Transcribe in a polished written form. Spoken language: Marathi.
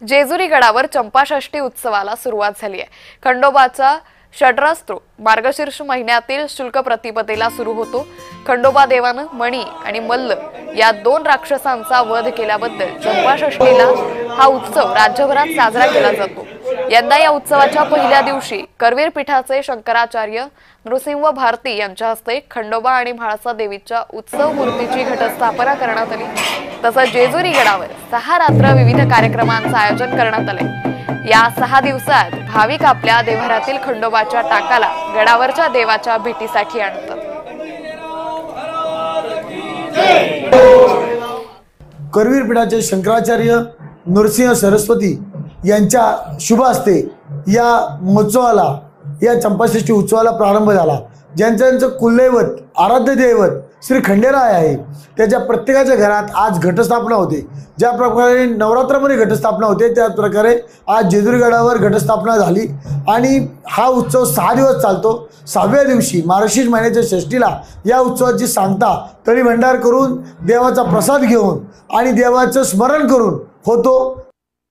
जेजुरी गडावर चंपाषष्ठी उत्सवाला सुरुवात झाली आहे। खंडोबाचा षड्रस्त्र मार्गशीर्ष महिन्यातील शुल्क प्रतिपदेला सुरू होतो। खंडोबा देवानं मणी आणि मल्ल या दोन राक्षसांचा वध केल्याबद्दल चंपाषष्ठीला हा उत्सव राज्यभरात साजरा केला जातो। यंदा या उत्सवाच्या पहिल्या दिवशी करवीर पीठाचे शंकराचार्य नृसिंह भारती यांच्या हस्ते खंडोबा आणि म्हाळसा देवीच्या उत्सव मूर्तीची घटस्थापना करण्यात आली। तसंच जेजुरी गडावर 6 रात्र विविध कार्यक्रमांचं आयोजन करण्यात आले। या 6 दिवसात भाविक आपल्या देव्हाऱ्यातील खंडोबाच्या टाकाला गडावरच्या देवाच्या भेटीसाठी आणतात। करवीर पीठाचे शंकराचार्य नृसिंह सरस्वती यांच्या शुभ हस्ते या महोत्सवाला या चंपाषष्ठी उत्सवाला प्रारंभ झाला। ज्यांचं कुलदैवत आराध्य दैवत श्री खंडेराय आहे त्याच्या प्रत्येकाच्या घरात आज घटस्थापना होते। ज्या प्रकारे नवरात्रामध्ये घटस्थापना होते त्या प्रकारे आज जेजुरी गडावर घटस्थापना झाली आणि हा उत्सव 6 दिवस चालतो। 6व्या दिवशी मार्गशीर्ष महिन्याच्या षष्ठीला या उत्सवाची सांगता तळी भंडार करून देवाचा प्रसाद घेऊन आणि देवाचं स्मरण करून होतो।